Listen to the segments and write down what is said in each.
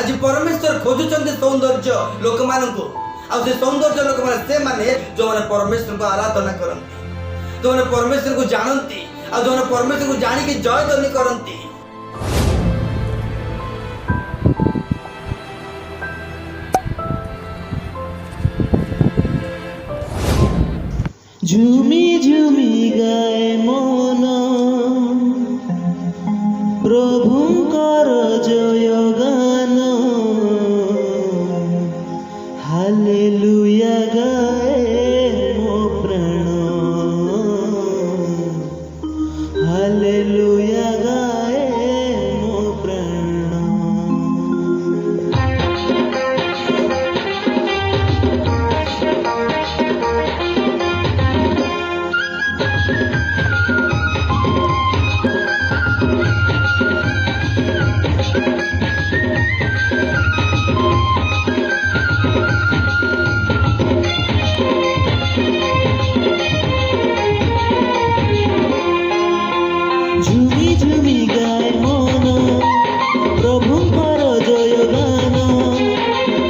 आज परमेश्वर खोजुचंती सौंदर्य लोक मानकु आ से सौंदर्य लोक माने से माने जो माने परमेश्वर को आराधना करंती जो माने परमेश्वर को जानंती आ जो माने परमेश्वर को जानि के जय ध्वनि करंती। झुमी झुमी गाए मन प्रभुंकर जय गान हालेलुया गाए मो प्राण हालेलुया गाए मो प्राण। झुमी झुमी गाए मन प्रभुंकर जय गान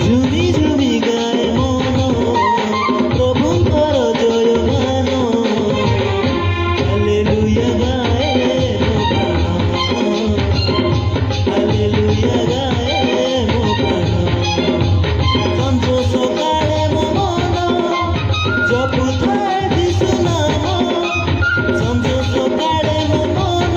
झुमी झुमी गाए मन प्रभुंकर जय गान हालेलुया गाए मो प्राण हालेलुया गाए मो प्राण। संजो सकाळे मो मन जपुଥାଏ दिसु नाम संजो सकाळे मो मन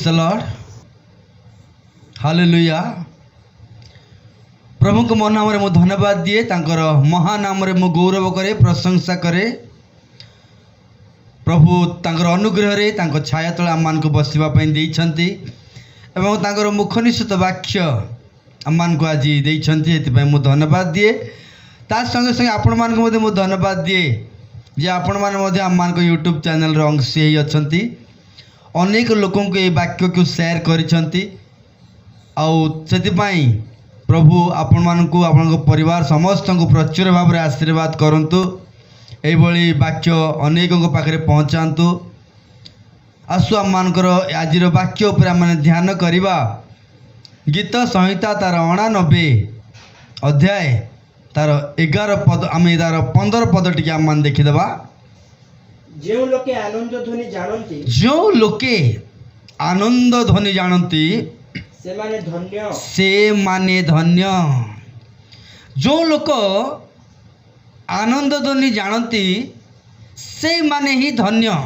प्रेज द लॉर्ड, हालेलुया। प्रभु को मो नाम रे मु धन्यवाद दिए, तांकर महानाम रे मु गौरव करे, प्रशंसा करे। प्रभु तांकर अनुग्रह रे तांकर छाया तले आम मान को बसिबा पई देइछंती एवं तांकर मुख निश्चित वाक्य आम मान को आज देइछंती, एति पई मु धन्यवाद दिए। ता संगे संगे आपण मान को मु धन्यवाद दिए जे आपण मान मध्ये आम मान को यूट्यूब चैनल रे अंश हेई अछंती। अनेक लोकों को ये वाक्य को शेयर करिछंती आउ सेति पई प्रभु आपण मान को आपण परिवार समस्त को प्रचुर भाव में आशीर्वाद करंतु, एभली वाक्य अनेकों पाखे पहुँचातु। आसु आम मानकर आज वाक्य उपर आम ध्यान करवा। गीत संहिता तार 89 अध्याय तार 11 पद, आम तार 15 पद टी आम मान देखीदबा। जो लोके आनंद ध्वनि जानती, जो लोके आनंद ध्वनि जानती से माने धन्य, से माने धन्य। जो लोक आनंद ध्वनि जानती से माने ही धन्य।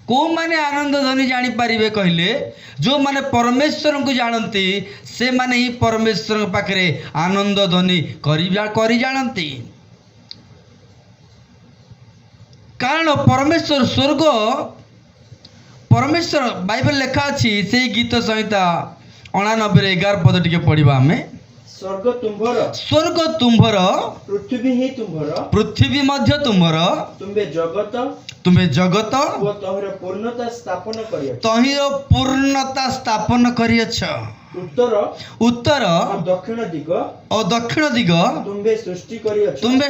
को माने आनंद ध्वनि जानी पारिबे कहले, जो माने परमेश्वर को जानती से माने ही परमेश्वर के पाखरे आनंद ध्वनि करी जानती। कारण परमेश्वर स्वर्ग, परमेश्वर बाइबल लेखा अच्छी से गीत संहिता 89 11 पद टिके पढ़िबा हमें। स्वर्ग तुम्भर, स्वर्ग तुम्भर, पृथ्वी ही तुम्भर, पृथ्वी मध्य तुम्भर, तुम्हें जगत वो तोहर पूर्णता स्थापन करियछ, तहिर पूर्णता स्थापन करियछ। उत्तर उत्तर और दक्षिण दिग तुम्हें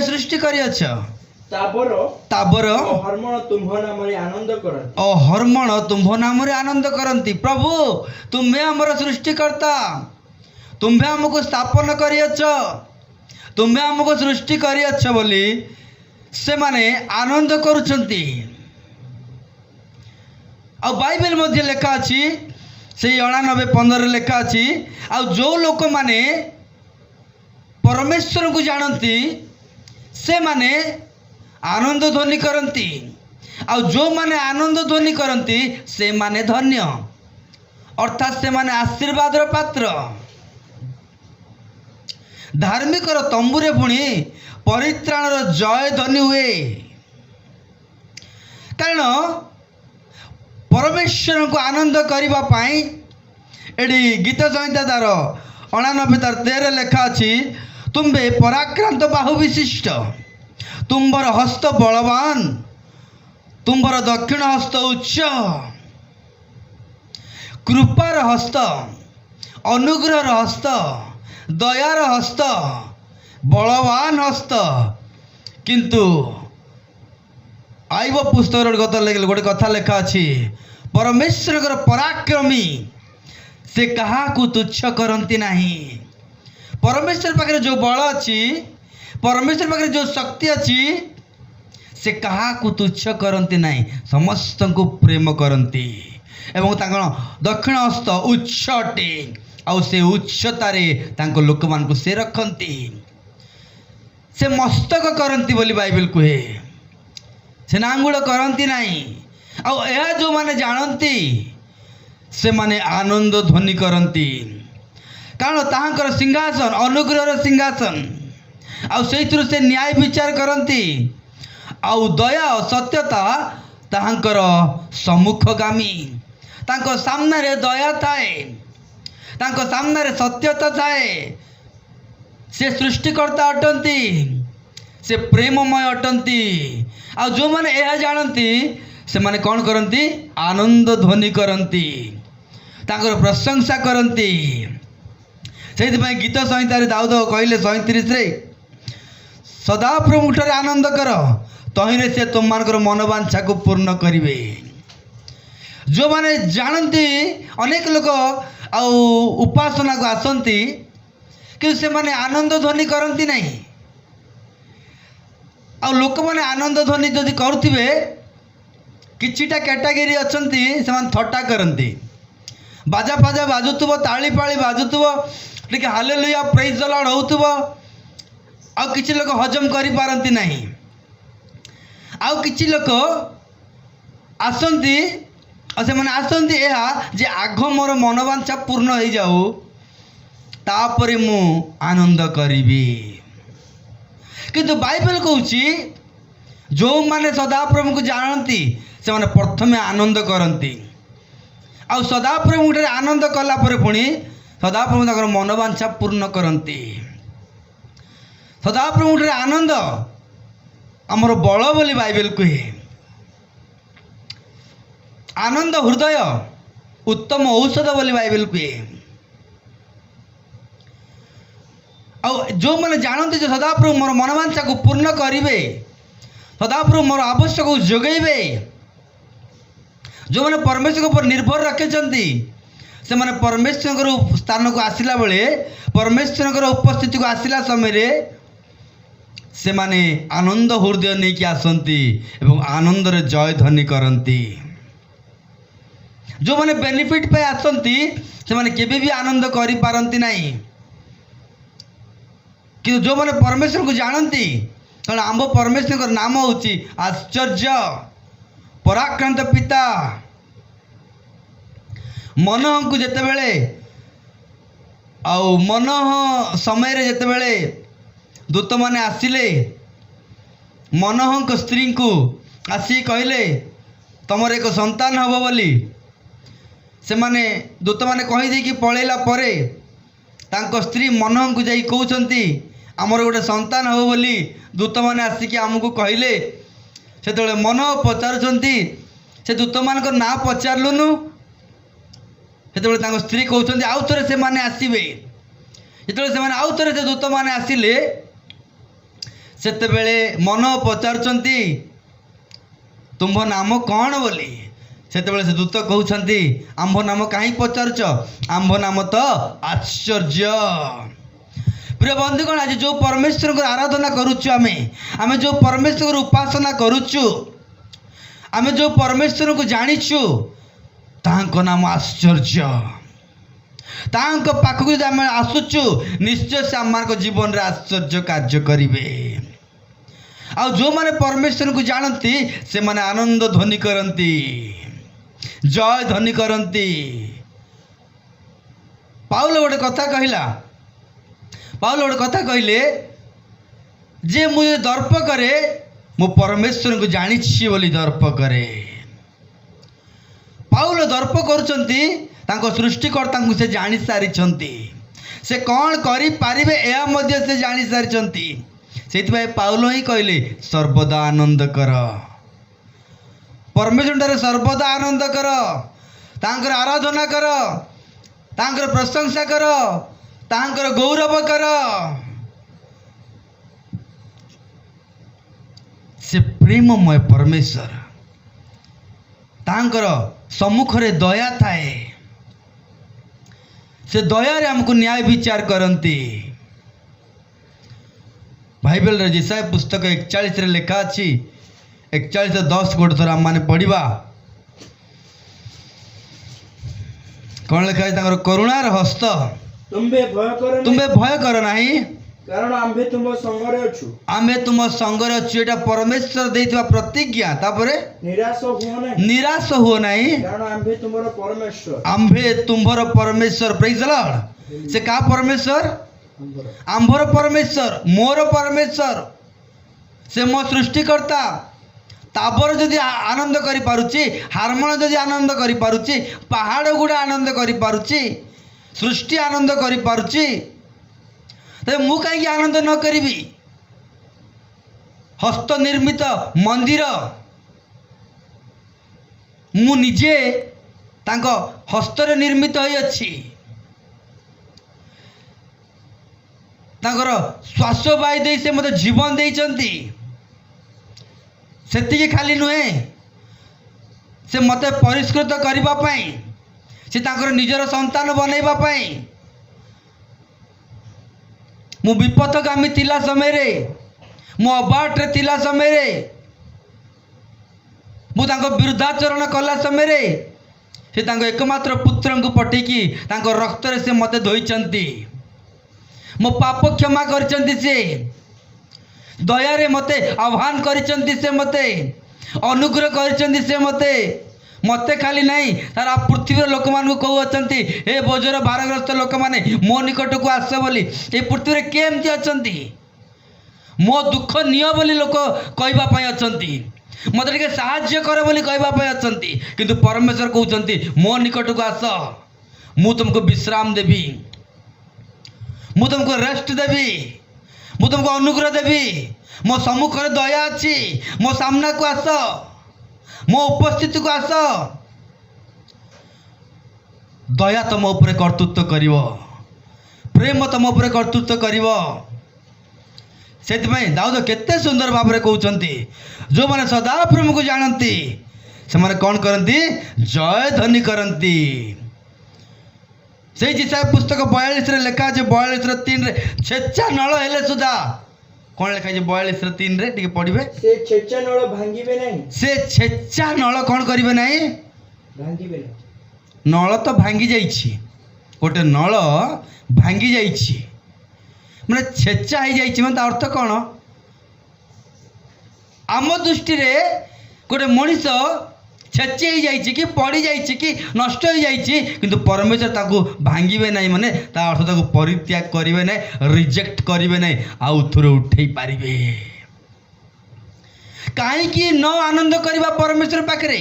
सृष्टि करियछ। ताबर ताबर हरमण तुम्भ नामरे आनंद करंती, हरमण तुम्भ नामरे आनंद करंती। प्रभु तुम्हें हमर सृष्टिकर्ता, तुम्हें हमको स्थापन करियछ, तुम्हें हमको सृष्टि करियछ बोली से माने आनंद करुछंती। आ बाइबल मध्य लेखा अछि से 89:15 लेखा अछि। आ जो लोक माने परमेश्वर को जानती से माने आनंद ध्वनि करंती। आ जो माने आनंद ध्वनि करंती से माने धन्य, अर्थात से माने आशीर्वाद पात्र। धार्मिक तंबुरे पुणी परित्राण जय ध्वनि हुए, कारण परमेश्वर को आनंद करबा पाई एडी गीत संहिता तार 89 तार 13 लेखा अछि। तुम्बे पराक्रांत बाहु विशिष्ट, तुम्बर हस्त बलवान, तुम्बर दक्षिण हस्त उच्च, कृपार हस्त, अनुग्रह हस्त, दयार हस्त, बलवान हस्त। किंतु आईब पुस्तक गोटे कथा लेखा अच्छी, परमेश्वर पराक्रमी से कहा को तुच्छ करती नहीं। परमेश्वर पाखे जो बल अच्छी, परमेश्वर पाखे जो शक्ति अच्छी से कहा को तुच्छ करती नहीं, समस्त को प्रेम करती। एवं दक्षिण हस्त उच्च अटे, आउ से उच्चतारे तांको लोक मान को से रखती, से मस्तक करती बोली बाइबल कहे, से नांगुड़ करती नहीं। आउ यह जो माने जानती से माने आनंद ध्वनि करती, कारण ताहांकर सिंहासन अनुग्रह सिंहासन, आउ से न्याय विचार करती। आउ दया सत्यता ताहांकर सम्मुखगामी, तांको सामने रे दया थाए, तांको सामने रे सत्यता थाए। से सृष्टिकर्ता अटंती, से प्रेममय अटंती। आ जो माने यह जानती से माने कौन करती, आनंद ध्वनि करती, तांकर प्रशंसा करती। से गीत संहिता दाऊद कहले 37 रे, सदा प्रभु ठारे आनंद कर, तहिरे से तुम मानकर मनोवांछा को पूर्ण करिवे। जो माने जानती, अनेक लोक आउ उपासना को आसंती कि से माने आनंद ध्वनि करती नहीं। आ लोक माने आनंद ध्वनि जदि करुथिबे, किछिटा कैटेगरी अछंती से माने थट्टा करती, बाजा फाजा बाजुथुबो, ताली पाली बाजुथुबो, टिके हालेलुया प्रेज द लॉर्ड होउथुबो। आ किछि लोक हजम करि पारंती नहीं। आ किछि लोक आसंती से मैंने आसती जे आग मोर मनोवांछा पूर्ण हो जाऊ तापरे मु आनंद करी किंतु बाइबल कहूँ जो माने सदाप्रभु को जानती से माने प्रथमे आनंद करती आ सदाप्रभु आनंद कला पुणी सदाप्रभु तक मनोवांछा पूर्ण करती सदाप्रभु आनंद आमर बल बोली बाइबल कहे आनंद हृदय उत्तम औषध बोली बाइबल कहे जो मैंने जानते जो सदाप्रभु मोर मनोवांछा को पूर्ण करेंगे सदाप्रभु मोर आवश्यक को जोगेबे जो मैंने परमेश्वर के ऊपर निर्भर रखे से मैंने परमेश्वर स्थान को आसला बेले परमेश्वर उपस्थिति को आसला समय से माने आनंद हृदय नहीं कि आसती एवं आनंद रे जय ध्वनि करती जो मैंने बेनिफिट पे आसती से माने केबे भी आनंद करि पारंती नहीं कि जो मैंने परमेश्वर को जानती कारण आम परमेश्वर नाम हूँ आश्चर्य पराक्रांत पिता मनोह को जिते बड़े मनोह समय जिते बड़े दूत मैंने आसिले मनोह स्त्री को आसी कहले तुमर एक संतान हम बोली से माने दूत मैंने कहीदे कि पलैला परे तांको स्त्री मनोह को जाई कहते आमर गोटे संतान हम बोली दूत मैंने आसिक आमको कहले से मनोह पचारुंट से दूत मान ना पचारूनु से स्त्री कहते आउ थे से मैंने आसवे जो से आउ थे से दूत मैंने आसिले से मनोह पचारुंट तुम नाम कौन बोली से दूत कहते आंभ नाम कहीं पचारुच आंभ नाम तो आश्चर्य प्रिय बंधुगण आज जो परमेश्वर को आराधना करुचु आमे जो परमेश्वर को उपासना करुचु आमे जो परमेश्वर को जानिचु तांको नाम आश्चर्य तांको पाखक जो आम आसुचु निश्चय से आम जीवन रे आश्चर्य कार्य करिवे आ जो माने परमेश्वर को जानती से माने आनंद ध्वनि करती जय ध्वनि करती पाउल गोटे कथा कहला पाउल गोटे कथा कहले जे मुझे दर्प करे मु परमेश्वर को जानी बोली दर्प करे पाउल दर्प करुचंती तांको सृष्टिकर्ता को से जानी सारी से कौन करि पारिबे एहा मध्य से जानी सारी से पाउल ही कहले सर्वदा आनंद कर परमेश्वर सर्वदा आनंद कर तांकर आराधना कर तांकर प्रशंसा कर तांकर गौरव कर से प्रेममय परमेश्वर तांकर सम्मुख रे दया थाए से दया रे हमको न्याय विचार करती बाइबल रे जिसाय पुस्तक 41 रे लिखा अछि 41:10 गोटे थर आम मैंने पढ़ा कौन लिखा है करुणार हस्त तुम्बे भय कर नहीं कारण आम्भे तुम संगरे अछु आमे तुम संगरे अछु एटा परमेश्वर देइतबा प्रतिज्ञा तापरे निराश हुओ नहीं कारण आम्भे तुमरो परमेश्वर आम्भे तुमरो परमेश्वर प्रेज द लॉर्ड से का परमेश्वर आम्भर परमेश्वर मोर परमेश्वर से मो सृष्टिकर्ता तापर जदि आनंद करि पारुची हारमोन जदि आनंद करि पारुची पहाड़ गुड़ा आनंद करि पारुची सृष्टि आनंद करि पारुची तो मु कहीं आनंद न करी हस्त निर्मित मंदिर मु निजे तांको हस्तर निर्मित होई अछि तांकर श्वास बाई दे से मते जीवन देइचंती सेतिके खाली नुहे से मते परिष्कृत करिबा पई से तांकर निजर संतान बनैबा पई मु विपथगामी थिला समय रे मु अबाट रे थिला समय रे मु तांको विरुद्धाचरण कला समय रे से तांको एकमात्र पुत्र को पठेकी तांको रक्त रे से मते धोइचंती मो पाप क्षमा करचंती से दया रे मते आह्वान करचंती से मते अनुग्रह करचंती से मते मते खाली नहीं सारा पृथ्वी लोक मान कहते हे बोझर भारग्रस्त लोक मैंने मो निकट को आस बोली ये पृथ्वी केमती अच्छा मो दुख नियो बोली लोक कहवाई अच्छा मत टे साहाଯ୍य कर बोली कहवाई अच्छा किंतु परमेश्वर कहते मो निकट को आस मु तुमको विश्राम देवी मु तुमको रेस्ट देवी मु तुमको अनुग्रह देवी मो सम्मुख दया अच्छी मो सामना को आस मो उपस्थिति को आस दया तुम उपरे कर्तृत्व कर प्रेम तुम उपरे कर्तृत्व कर से दाऊद केते सुंदर भाव में कहते जो मैंने सदा प्रेम को जानती से मैंने कौन करती जय ध्वनि करती से जिसा पुस्तक 42 लेखा है 42:3 छेचा नल हेले सुधा कौन लिखा है 42:3 रे टिके पढ़िबे से छेचा नल भांगिबे नहीं से छेचा नल कौन करिवे नहीं भांगिबे नहीं नल तो भांगी जाइछि गोटे नल भांगी जाइछि माने छेचा हो जाइछि माने अर्थ कौन आम दृष्टि रे गोटे मनीष छेची हो जाइछि कि पड़ी जाइछि कि नष्ट हो जाइछि किंतु परमेश्वर ताको भांगिबे नहीं माने ता अर्थ ताको परित्याग करिवे नहीं रिजेक्ट करिवे नहीं आउ थोड़े उठेई पारिबे काहे कि न आनंद करबा परमेश्वर पाखरे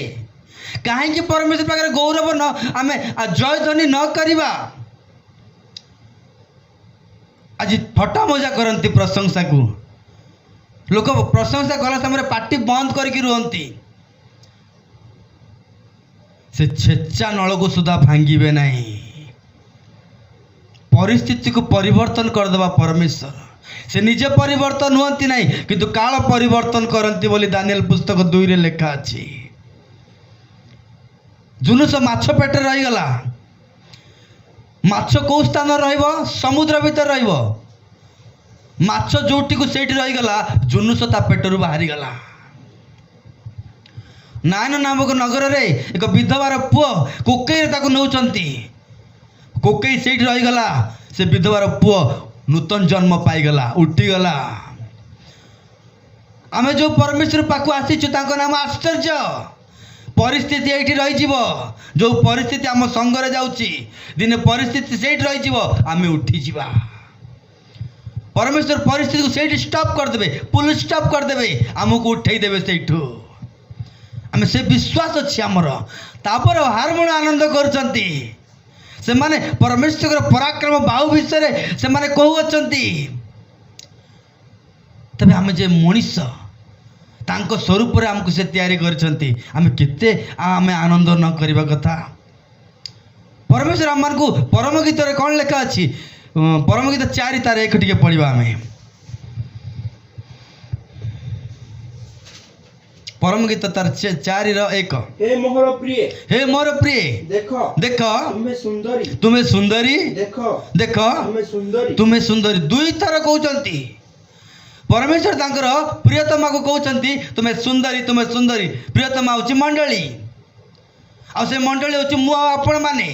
काहे कि परमेश्वर पाखरे गौरव न आमे जय ध्वनि न करबा आज फटा मजा करती प्रशंसा को लोक प्रशंसा कला समय पार्टी बंद करके रुहंती से छेचा नल को सुधा भांगिबे नहीं परिस्थिति को परिवर्तन करदेवा परमेश्वर से निजे परिवर्तन हुअंती नहीं किंतु काल परिवर्तन करती बोली दानिएल पुस्तक 2 रे लेखा अछि जुनुस माछ पेट रहीगला माछ कौ स्थान रहिबो समुद्र भीतर रहिबो माछ जोटी को सेठी रहीगला जुनुस ता पेटरू बाहरी गला नायन नामक नगर रे एक विधवार पुओ कोकई ताको नौचंती कोकई सेठी रहीगला से विधवार पुओ नूतन जन्म पाईगला उठीगला आमे जो परमेश्वर पाखु आसीचु ताको नाम आश्चर्य परिस्थिति एठी रही जो परिस्थिति आम संगरे जाउची दिने परिस्थिति सेठी रही आमे उठी जीवा परमेश्वर परिस्थिति को सेठी स्टॉप कर देबे पुल स्टॉप कर देबे आमको उठेई देबे सेठू आमे से विश्वास अछि हमर तापर हारमोन आनंद करचंती से माने परमेश्वर पराक्रम बाहु विषय से माने कहू अछंती तबे आमे जे मनीष तांको स्वरूप रे हमको से तैयारी करछंती आमे केते आमे आनंद न करबा कथा परमेश्वर हमन को परम गीत रे कोन लेखा अछि परम गीत 4 तार 1 टिके पढिबा आमे परम गीत तार 4 रो 1 हे मोर प्रिय देखो देखो तुम्हें सुंदरी देखो तुम्हें सुंदरी दुई थर कहउचंती परमेश्वर तांकर प्रियतमा को कहउचंती तुम्हें सुंदरी प्रियतमा होची मंडली आ से मंडली होची मु आपण माने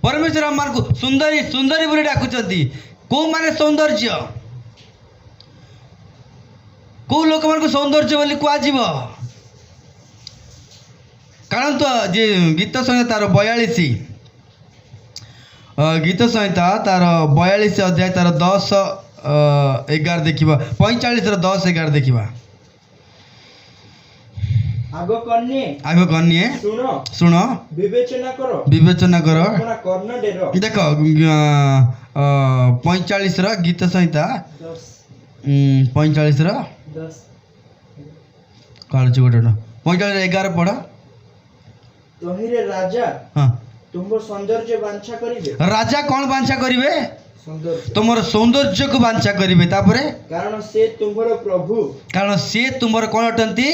परमेश्वर हमन को सुंदरी सुंदरी बोली डाकुचंती को माने सौंदर्य को लोक मन को सौंदर्य बोली कुआ जीव कारण तो जे गीत संहिता तार 42 गीत संहिता तार 42 अध्याय तार 10 11 देखिबा 45 रो 10 11 देखिबा आगो कन्ये सुनो विवेचना करो अपना कर्ण डेरो देखो 45 रो गीत संहिता 45 रो 10 काल जुगड़ 45 11 पढ़ा तोहिरे राजा हां तुमको सौंदर्य वांछा करिवे राजा कौन वांछा करिवे सौंदर्य तुमर सौंदर्य को वांछा करिवे तापरे कारण से तुमर कौन अटंती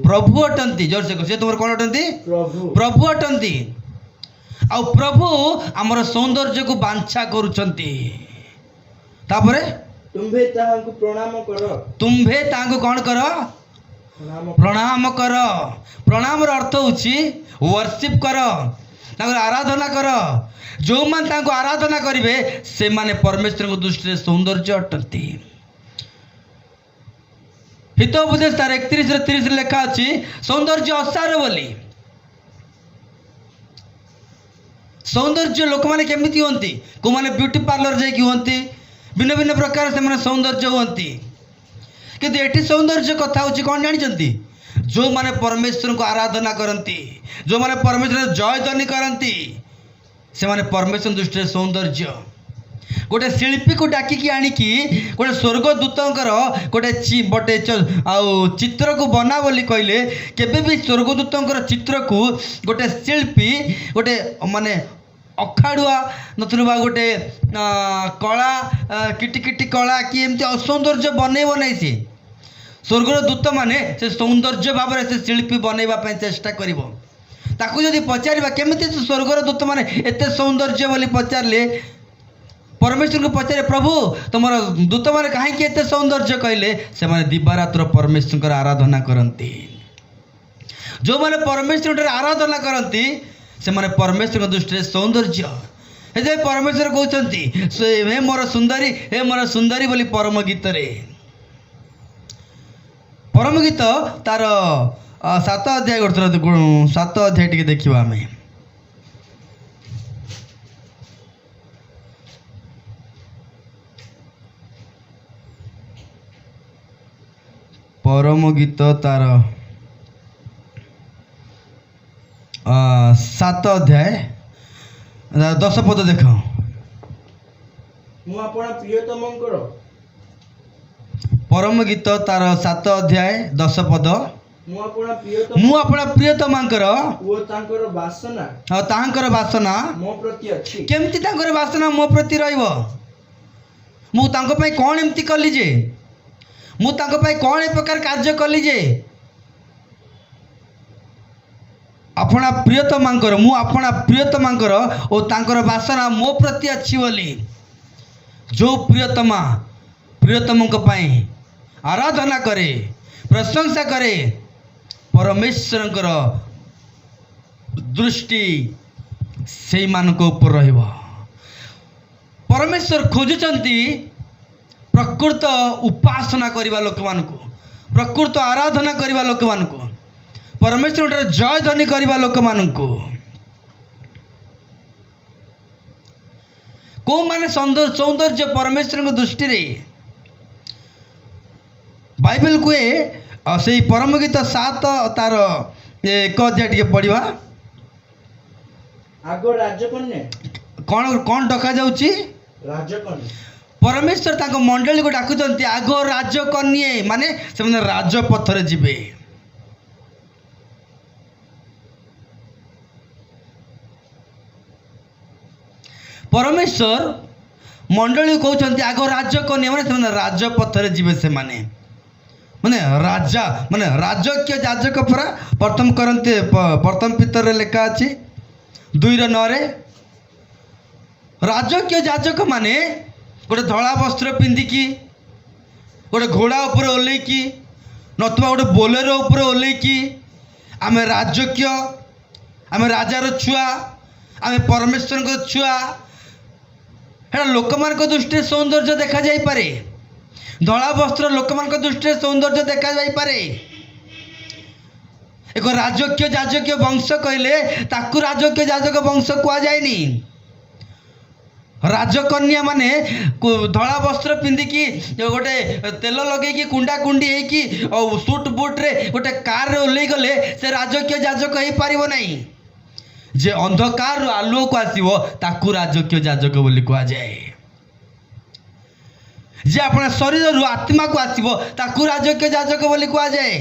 प्रभु अटंती जोर से से तुमर कौन अटंती प्रभु अटंती आ प्रभु हमर सौंदर्य को वांछा करूचंती तापरे तुम्भे ताहांको प्रणाम करो तुम्भे ताहांको कौन करो प्रणाम करो प्रणाम रो अर्थ होची वर्शिप करो तांको आराधना करो जो मान तांको आराधना करिवे से माने परमेश्वर को दृष्टि सौंदर्य अटंती हितोपदेश तार 31 रे 30 लेखा अछि सौंदर्य असार बोली सौंदर्य लोक मैंने केमिति हुंती को माने ब्यूटी पार्लर जाइकी हुंती भिन्न भिन्न प्रकार से सौंदर्य हुंती किंतु एठी सौंदर्य कथा होची कौन जानिचंती जो माने परमेश्वर को आराधना करती जो माने परमेश्वर जय ध्वनि करती से माने परमेश्वर दृष्टि सौंदर्य गोटे शिल्पी को डाकिकी आनिकी गोटे स्वर्गदूतर गोटे बटे चित्र को बना बोली कहले केबे भी स्वर्गदूतर चित्र को गोटे शिल्पी गोटे माने अखाड़ुआ नथुबा गोटे कला किटिकिटी कला कि एमती असौंदर्य बनैब नहीं सी स्वर्गर दूत माने से सौंदर्य भाव से शिल्पी बनैबा चेष्टा करिवो ताकू जदि पचारिबा केमिति स्वर्गर दूत माने एते सौंदर्य बोली पचारले परमेश्वर को पचारे प्रभु तुम दूत मैंने कहीं एत सौंदर्य कहले से माने दिवारात्र परमेश्वर आराधना करती जो मैंने परमेश्वर आराधना करती से माने परमेश्वर दृष्टि सौंदर्य हे परमेश्वर कहते हे मोर सुंदरी बोली परम गीत रे परम गीत तार 7 अध्याय 7 अध्याय टी देखा आम परम गीत तार 7 अध्याय 10 पद देख ମୁଁ ଆପଣ ପ୍ରିୟତମଙ୍କର परम गीत तार 7 अध्याय 10 पद ମୁଁ ଆପଣ प्रियतमांकर ଓ ତାଙ୍କର ବାସନା तांकर बासना ମୋ ପ୍ରତି ଅଛି केमती तांकर बासना मो प्रति रहिबो मु तांको पई कोन एमती कली जे मु तांको पई कोन ए प्रकार कार्य कली जे अपना प्रियतमांकर मु अपना प्रियतमांकर ओ तांकर बासना मो प्रति अछि बोली जो प्रियतमा प्रियतमक पई आराधना करे प्रशंसा करे परमेश्वरंकर दृष्टि से मानक ऊपर रहिबो परमेश्वर खोजुचंती प्रकृत उपासना करने लोक मान प्रकृत आराधना करने लोक मान परमेश्वर जय ध्वनि करने लोक मान को माने सौंदर्य परमेश्वर दृष्टि रे बाइबल कुए से परम गीत 7 तार 1 अध्याय टे पढ़ा आग राजकन्या कौन कौन डका जाउची राजकन्या परमेश्वर तांको मंडली को डाकुचंती आग राजकन्या माने से राजपथरे जिबे परमेश्वर मंडली को कहते आग राजकन्या माने से राजपथरे जिबे से माने राजा माने राजकीय याजक परा प्रथम करते प्रथम पितर रे लेखा अछि 2:9 रे राजकीय याजक माने गोटे धला वस्त्र पिंधिकी गोटे घोड़ा ऊपर ओल्लैकी नथवा गोटे बोलेरो ऊपर ओल्लैकी आमे राजकीय आमे राजार छुआ आमे परमेश्वर को छुआ हेड़ा लोक मान दृष्टि सौंदर्य देखा जाई पारे धला वस्त्र लोक मान दृष्टि सौंदर्य देखा जाई पारे एक राजकीय याजकीय वंश कहले ताकू राजकीय याजक वंश कुआ जायनी राजकन्या माने धला वस्त्र पिंधिकी गोटे तेल लगे कुंडा कुंडी होगी सुट बुट रे गोटे कार रे ओल्लै गले से राजकीय याजक हो पारिबो नहीं जे अंधकार आलुओ को आसीबो ताकू राजकीय याजक बोली कुआ जाए जे अपना शरीर रु आत्मा को आसीबो ताकू राजकीय याजक बोली कुआ जाए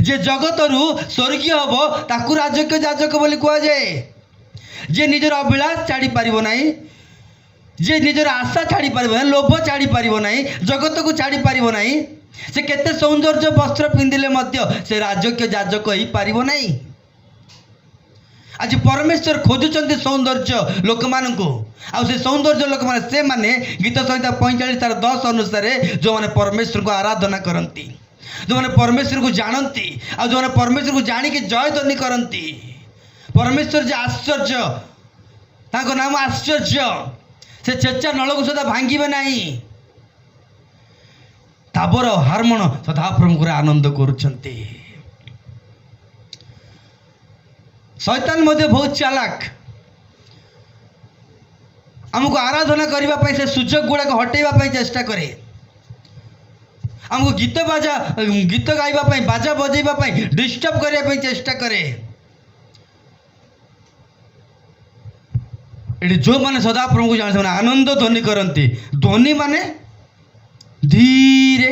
जे जगत रु स्वर्गीय हबो ताकू राजकीय याजक बोली कुआ जाए जे निजर अभिलाष छाड़ी पारिबो नाही जे निजर आशा छाड़ी पारिबो नाही लोभ छाड़ी पारिबो नाही जगत को छाड़ी पारिबो नाही से केते सौंदर्य वस्त्र पिंधिले मध्य से राजकीय याजक होई पारिबो नाही आज परमेश्वर खोजुचंती सौंदर्य लोक मानकु आ से सौंदर्य लोक माने से माने गीत संहिता 45 तार 10 अनुसार जो माने परमेश्वर को आराधना करती जो माने परमेश्वर को जानती आ जो माने परमेश्वर को जानी के जय ध्वनि करती परमेश्वर जे आश्चर्य ताको नाम आश्चर्य से चेचा नल को सदा भांगिबे नाही ताबर हारमोन सदा प्रभु को आनंद करुछंती शैतान मध्य बहुत चालाक आमको आराधना करने से सुजोग गुड़ाक हटेवा चेष्टा करे आमको गीत गाइबा बाजा बजेबा डिस्टर्ब करने चेष्टा करे ये जो मैंने सदाप्रभु को जानते हैं आनंद ध्वनि करती ध्वनि माने धीरे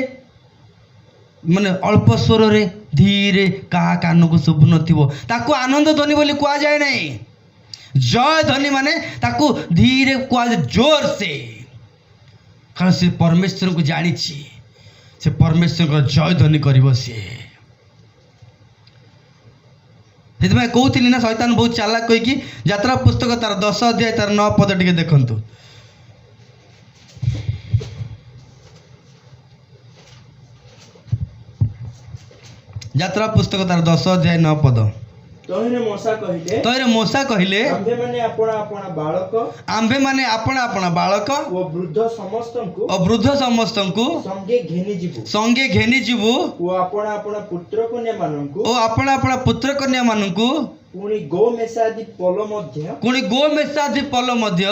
माने अल्प स्वर रे धीरे कहा कान को शुभ नाकू आनंद ध्वनि बोली कह जाए नहीं जय ध्वनि माने ताकू धीरे कह जोर से कारण से परमेश्वर को जानी से परमेश्वर को जय ध्वनि कर सी कहती ना शैतान बहुत चालाक कहीकि यात्रा पुस्तक तार 10 अध्याय तार 9 पद टे देखु यात्रा पुस्तक तार 10 अध्याय 9 पद तहिरे मूसा कहले आम्भे माने आपणा बालक ओ वृद्ध समस्त संगे घेनी जीवु ओ आपणा पुत्र कन्या माननकु पुणी गोमेषादि पल मध्य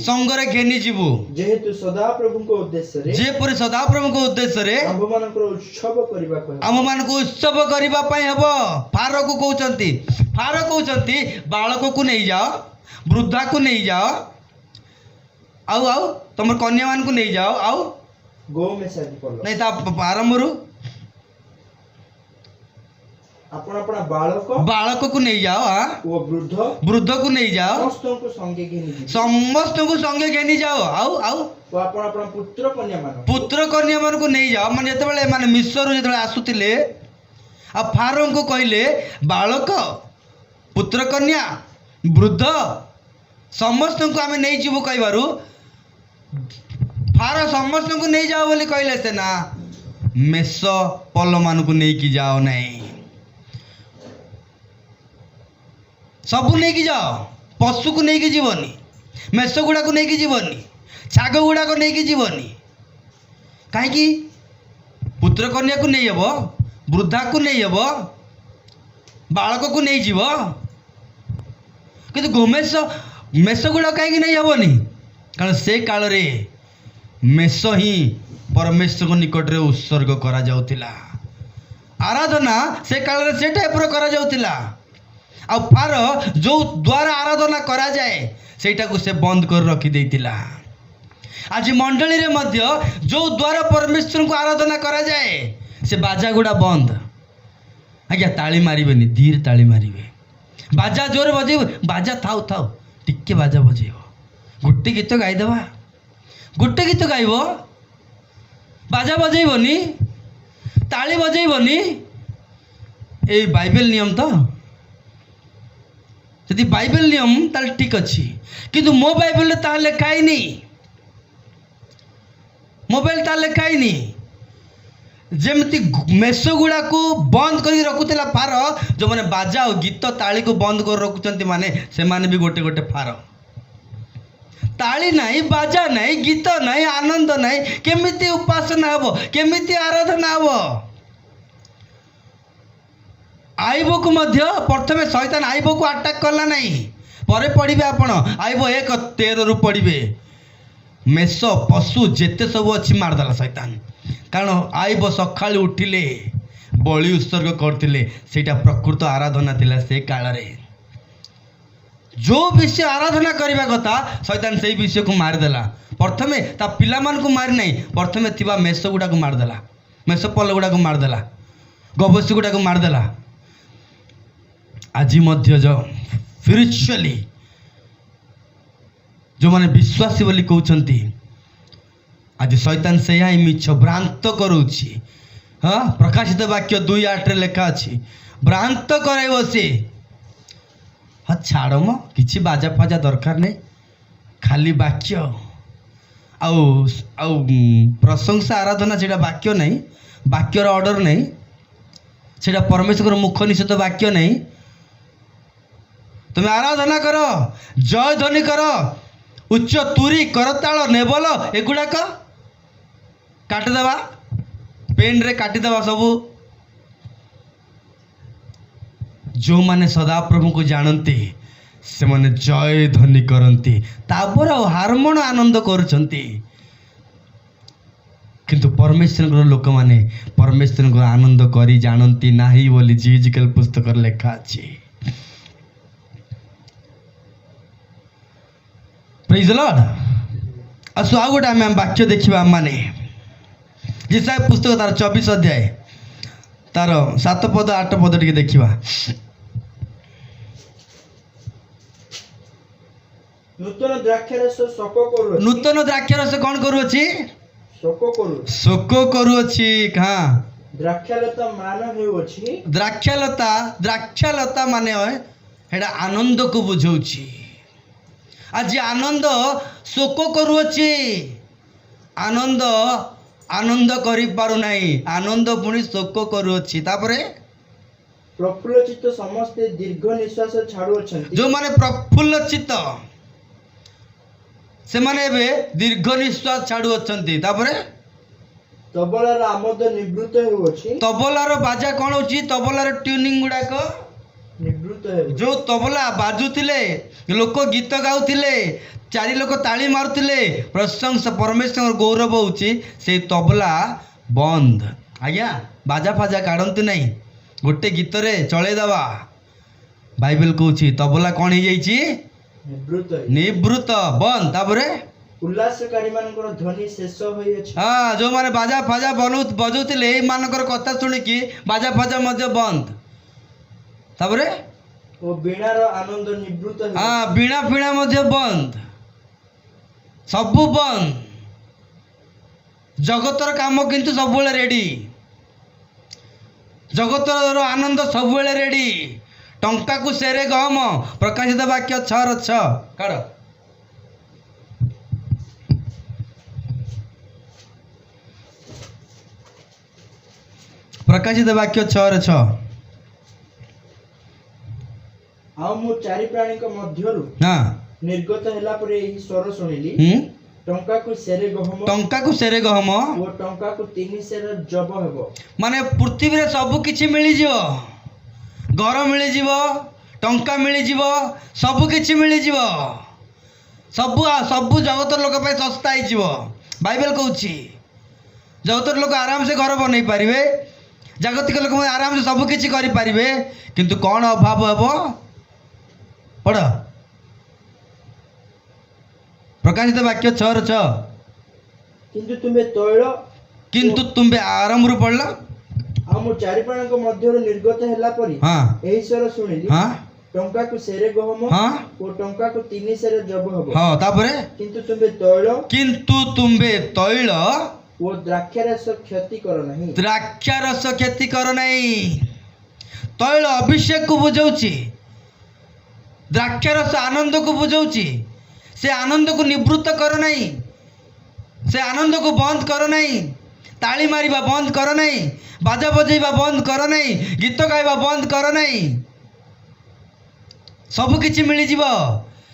संगरे घेनी जीवु जेहेतु सदाप्रभु को उद्देश्य रे आम मानक उत्सव करबा पई हबो फारो को कहउचंती बालक को नहीं जाओ वृद्धा को नहीं जाओ आउ तुम कन्या मान को नहीं जाओ आउ गोमेषादि पल नहीं ता आरंभ रु अपना बालक को नहीं जाओ वो वृद्ध को नहीं जाओ समस्त को संगे घेनी जाओ आउ अपना पुत्र कन्या मान को नहीं जाओ माने जेतेबेले माने मिस्र जेतेबेले आसुतिले आ फारो को कहले बालक पुत्र कन्या वृद्ध समस्त को आमे नहीं जीवु कहबारु फारो समस्त को नहीं जाओ बोली कहले से ना मेष पल मान को नहीं की जाओ नहीं सबू नहीं की जाओ पशु को नहीं की जीवनी मेष गुड़ा को नहीं की जीवनी छाग गुड़ा को नहीं की जीवनी कहीं पुत्र कन्या को नहीं हब वृद्धा को नहीं हब बालक को नहीं जीव कि गोमेष मेष गुड़ा कहीं नहीं हबनी कारण से काल रे मेष ही परमेश्वर को निकट रे उत्सर्ग करा जाउतिला आराधना से काल रे से टाइप रो करा जाउतिला आ फार जो द्वारा आराधना करा जाए सेटा को से बंद कर रखी देतिला आज मंडली रे मध्य जो द्वारा परमेश्वर को आराधना करा जाए से बाजा गुड़ा बंद आज्ञा ताली मारिबेनी धीर ताली मारिबे बाजा जोर बजे बाजा थाउ टिके बाजा बजेब गोटे गीत गाईदेवा गोटे गीत गाइब बाजा बजेबनी ताली बजेबनी ए बाइबल नियम तो यदि बाइबल नियम ताले ठीक अच्छी किंतु मो बाइबल ताहा लिखाई नहीं मोबाइल ताहा लिखाई नहीं जेमती मेष गुड़ा को बंद कर रखुला फार जो मैंने बाजा और गीत ताली को बंद कर रखुंट माने से माने भी गोटे गोटे फार ताली नहीं बाजा नहीं गीत नहीं आनंद नहीं केमिति उपासना हम केमिति आराधना हम आईब को मध्य प्रथमे शैतान आईब को अटैक कला नहीं परे पढ़े आपण आईब 1:13 रु पढ़े मेष पशु जेते सब अच्छी मारदेला शैतान कारण आईब सखा उठिले बलि उत्सर्ग करते सेटा प्रकृत आराधना थिला से काल रे जो विषय आराधना करने कथा शैतान से विषय को मारिदेला प्रथमे ता पिला मान को मारी नहीं प्रथमे थिबा मेष गुड़ा को मारदेला मेष पल गुड़ा को मारदेला गबसी गुड़ा को मारदेला आज मध्य जो स्पिरिचुअली जो माने विश्वासी बोली कहते आज शैतान से यहाँ मिछ भ्रांत करुच्ची हाँ प्रकाशित वाक्य 2:8 लेखा अच्छी भ्रांत कराइब सी हाँ छाड़ म किसी बाजा फाजा दरकार नहीं खाली वाक्य आउ प्रशंसा आराधना से वाक्य नहीं वाक्यर ऑर्डर नहीं से परमेश्वर मुख निषेध वाक्य नहीं तुम्हें आराधना कर जय ध्वनि कर उच्च तुरी करताल नेबल एगुड़ाक काटिदेवा पेन रे काटिदेवा सबू जो माने सदाप्रभु को जानते से माने जय ध्वनि करती तापर हारमोन आनंद करुछंती किंतु परमेश्वर लोक माने परमेश्वर को आनंद करी जानती नाही बोली जीजिकल पुस्तक लेखा अछि। Praise the Lord. आसु आ गोटे आम वाक्य देखा माने जिसाय पुस्तक तार 24 अध्याय तार 7 पद 8 पद टिके देखिबा। नूतन द्राक्षारस शोक करू नूतन द्राक्षारस कौन करुअछि शोक करुअछि। हाँ द्राक्षालता मान हेउछि द्राक्षालता माने हेडा आनंद को बुझौछि। आज आनंद शोक करुअछि आनंद आनंद करि पारु नाही आनंद पुणी शोक करुअछि। तापरे प्रफुल्ल चित्त समस्ते दीर्घ निश्वास छाड़ू अछंती जो माने प्रफुल्ल चित्त से माने एबे दीर्घ निश्वास छाड़ू अछंती। तापरे तबलार आमोद निवृत्त हेउछि तबलार बाजा कौन होची तबलार ट्यूनिंग गुड़ाक निवृत्त हेउ जो तबला बाजुतिले लोक गीत गाउतिले चारि लोक ताली मारुतिले प्रशंसा परमेश्वर गौरव होची से तबला बंद। आज्ञा बाजा फाजा काढ़ती नहीं गोटे गीत रे चले दवा बाइबल कहूँ तबला कौन हो जाइए निवृत्त बंद। तापरे उल्लासकारी मानकर ध्वनि शेष होई अछि। हाँ जो माने बाजा फाजा बजाउतिले एई मानकर कथा सुनिकी बाजा फाजा मध्य बंद। तापरे ओ बीणार आनंद निवृत्त हेउ हाँ बीणा फीणा मध्य बंद सबु बंद। जगतर काम किंतु सब रेडी जगतर आनंद सब रेडी टंका को सेरे गहम प्रकाशित वाक्य 6:6 काढ़ प्रकाशित वाक्य 6:6 आ मु चारि प्राणी को मध्यरु हाँ निर्गत हैला परे एही स्वर सुनिली टंका को सेरे गहम ओ टंका को 3 सेर जब हेबो। माने पृथ्वी रे सब किछि मिली जीवो घर मिली जीवो टंका मिली जीवो सब किछि मिली जीवो सब जगतर लोक पे सस्ता ही जीवो। बाइबल कहूछि जगतर लोक आराम से घर बनै पारिबे जागतिक लोक आराम से सब किछि करि पारिबे किंतु कौन अभाव हेबो पढ़ प्रकाशित वाक्य 6:6 किंतु तुम्बे आरंभ रु पढ़ल आ मु चारि प्राणी को मध्यरु निर्गत हैला परी हाँ एही स्वर सुनिली हाँ टंका को सेरे गहम हाँ ओ टंका को 3 सेर जब हेबो। हाँ तापरे किंतु तुम्बे तैल वो द्राक्षारस क्षति कर नहीं द्राक्षारस क्षति कर नहीं तैल अभिषेक को बुझाऊची द्राक्षारस आनंद को बुझाऊची से आनंद को निवृत्त कर नहीं से आनंद को बंद कर नहीं ताली मारिबा बंद कर नहीं बाजा बजेबा बंद कर नहीं गीत गाइबा बंद कर नहीं सब किछि मिली जीवो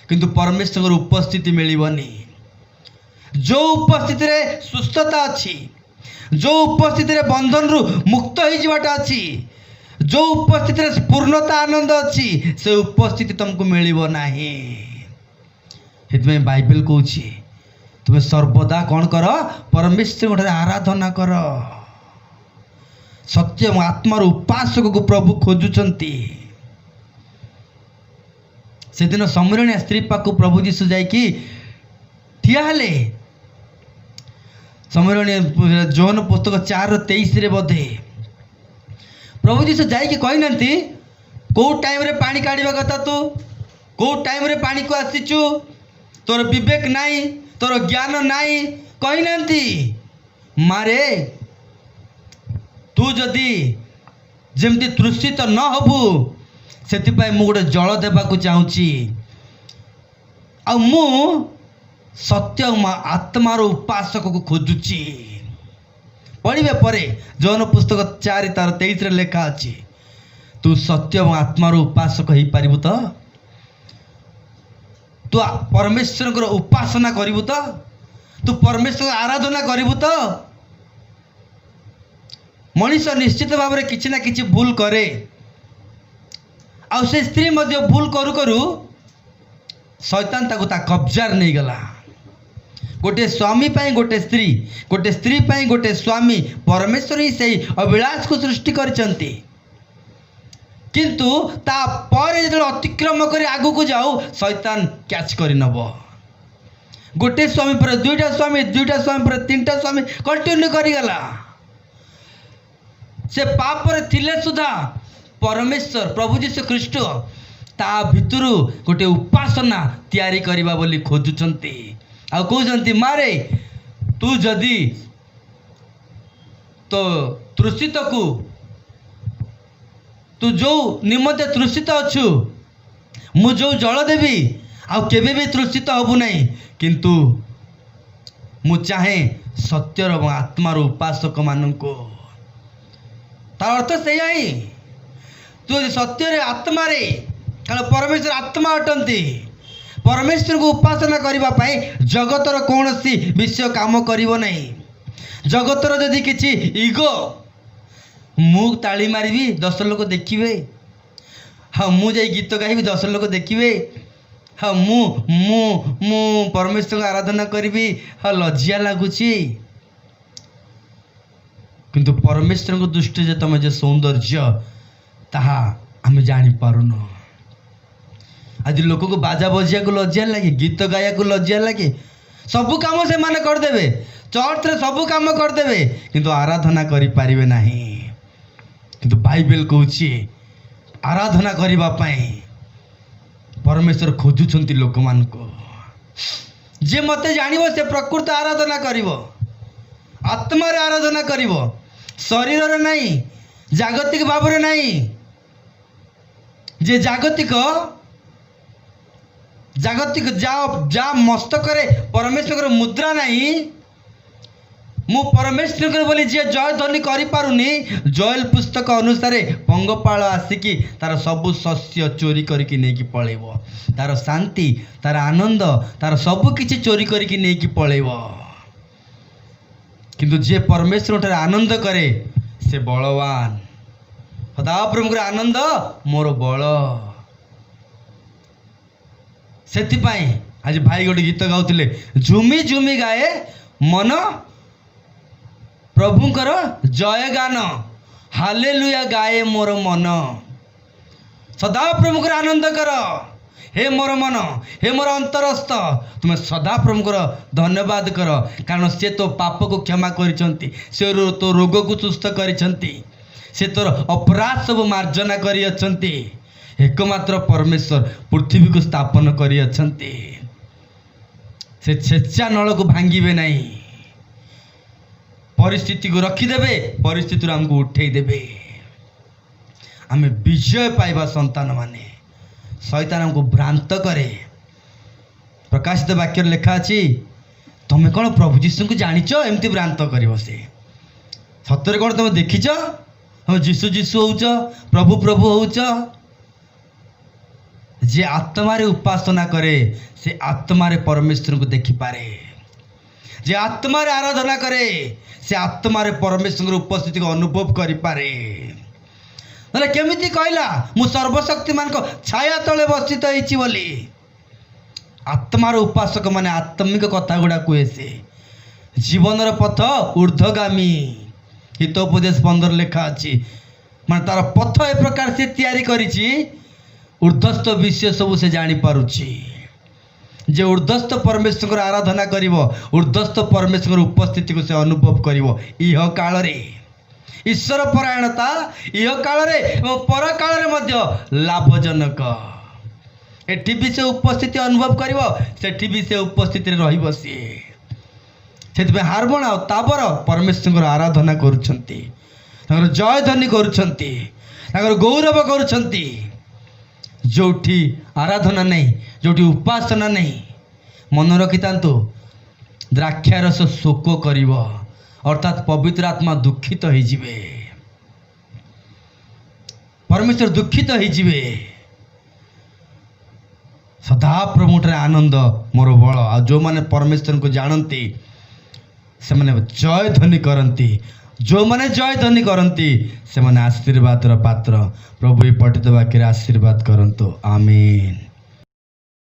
किंतु परमेश्वर उपस्थिति मिलिबनी। जो उपस्थिति रे सुस्थता अच्छी जो उपस्थिति रे बंधन रु मुक्त हो जावाटा अच्छी जो उपस्थिति रे पूर्णता आनंद अच्छी से उपस्थिति तुमको मिलिबो नाही। हेतु बाइबल कहूँ तुम्हें सर्वदा कौन कर परमेश्वर आराधना कर सत्य आत्मार उपासक को प्रभु खोजुचंती। से दिन समरणी स्त्री पाक प्रभु जीशु जाइकी ठिया हेले समरणी जोहन पुस्तक 4:23 रे बोधे प्रभु जीशु जाइकी कही नांती को टाइम रे पानी काढ़ा कथा तू को टाइम रे पानी को आसीचु तोर विवेक नाई तोर ज्ञान नाई कही नांती मारे तू जदि जेमती तृषित न हबु सेतिपाई मु गोटे जल देवाक चाहूँगी आ मु सत्य आत्मार उपासक को खोजुची। पढ़े पर जौन पुस्तक 4:23 लेखा अच्छी तू सत्य आत्मार उपासक हो पारिबु तो तू परमेश्वर उपासना करिबु तो तू परमेश्वर आराधना करिबु तो मनीष निश्चित भाव में किसी ना किसी भूल करे आ से स्त्री मध्य भूल करू करू शैतान ताको ता कब्जार नहीं गला। गोटे स्वामी पाई गोटे स्त्री पाई गोटे स्वामी परमेश्वर ही सही अभिलाष को सृष्टि करचंती। किंतु ता पर जो अतिक्रम कर आगु को जाऊ शैतान कैच कर नब। गोटे स्वामी पर दुईटा स्वामी पर तीनटा स्वामी कंटिन्यू करीगला। से पाप रे थिले सुधा परमेश्वर प्रभु जीशु ख्रीष्ट ता भितरु गोटे उपासना तैयारी करबा बोली खोजुचंती। आ कहउचंती मारे तू जदि तो तृषित को तू जो निमते तृषित अच्छु मु जो जल देवी आउ केबे भी तृषित हबु नहीं। किंतु मु चाहे सत्यर और आत्मार उपासक मानू तार अर्थ से तू सत्य आत्मा कारण परमेश्वर आत्मा अटंती। परमेश्वर को उपासना करने जगतर कौन सी विषय काम करिवो नहीं। जगतर जदि किछि इगो मु ताली मारिबी 10 लोक देखिबे। हाँ मु जाई गीत गाइबी 10 लोक देखिबे। हाँ मु मु मु परमेश्वर को आराधना करी। हाँ लज्जा लगुची। किंतु परमेश्वर को दृष्टि जे तुम जे सौंदर्य ताहा आम जानी पारुन। आज लोक को बाजा बजिया को लज्जा लगे, गीत गाया को लज्जा लगे, सबू काम से माने करदेवे, चर्च रे सबू काम करदेवे किंतु आराधना करि पारिबे नाही। किंतु बाइबल कहूची आराधना करबा पई परमेश्वर खोजुछंती लोक मान को। जे मते जानिबो से प्रकृत आराधना करिवो, आत्मा रे आराधना करिवो, शरीर रे नहीं, जागतिक भाव रे नहीं। जे जागतिक जा मस्तक रे परमेश्वर मुद्रा नहीं। मु परमेश्वर बोली जे जय ध्वनि करि पारुनी जयल पुस्तक अनुसार पंगपाल आसिकी तार सबु शस्य चोरी करके नेकी पळेबो। तार शांति, तार आनंद, तार सबु किछि चोरी करके नेकी पळेबो। किंतु जे परमेश्वर ठारे आनंद करे से बलवान। सदाप्रभु आनंद मोर बल। सेतिपाई आज भाई गोटे गीत गाउथिले झुमी झुमी गाए मन प्रभुंकर जय गान हालेलुया गाए मोर मन। सदा प्रभुकर आनंद कर हे मोर मन, हे मोर अंतरस्थ, तुम्हें सदा प्रभुकर धन्यवाद कर कारण से तो पाप को क्षमा करिसंती, से तो रोग को सुस्थ करिसंती, से तोर अपराध सब मार्जना करि अछंती। एकमात्र परमेश्वर पृथ्वी को स्थापन करि अछंती। से छेचा नल को भांगिबे नहीं, परिस्थिति को रखिदेवे, परिस्थिति हमको उठे देवे। आमे विजय पाइबा संतान माने। शैतान हमको भ्रांत करे। प्रकाशित वाक्य लेखा अछि तुम कौन प्रभु जीशु को जानिच एमती भ्रांत कर से सतरे कौन तुम देखिच तुम जीशु जीशु होउच प्रभु प्रभु होउच। जे आत्मारे उपासना करे से आत्मारे परमेश्वर को देखि पारे। जे आत्मारे आराधना करे से आत्मारे परमेश्वर उपस्थिति को अनुभव करि पारे। ना केमिति कहला मु सर्वशक्तिमान को छाया तले बसित होइछि बोली। आत्मार उपासक माने आत्मिक कथा गुड़ा कहे से जीवन पथ ऊर्ध्वगामी। हितोपदेश 15 लेखा अछि माने तार पथ ए प्रकार से तैयारी करिछि ऊर्ध्वस्थ विषय सब से जानी पारुछि। जे ऊर्ध्वस्थ परमेश्वर आराधना करिवो, ऊर्ध्वस्थ परमेश्वर उपस्थिति को से अनुभव करिवो। इह काल रे ईश्वर परायणता, इह काल रे एवं पर काल रे मध्य लाभजनक। एठी भी से उपस्थिति अनुभव करिवो, सेठी भी से उपस्थिति रे रहिबो। से हारमोन आ ताबर परमेश्वर आराधना करुछंती, ताकर जय ध्वनि करुछंती, ताकर गौरव करुछंती। जोठी आराधना नहीं, जोठी उपासना नहीं, मन रखितांतु द्राक्षारस शोक करिवो, अर्थात पवित्र आत्मा दुखित हो जिवे, परमेश्वर दुखित हो जिवे। सदा प्रभुठारे आनंद मोर बल। आ जो माने परमेश्वर को जानती से माने जय ध्वनि करती, जो माने जय ध्वनि करती से माने आशीर्वाद पात्र। प्रभु पठित वाक्य आशीर्वाद करंतु। आमीन।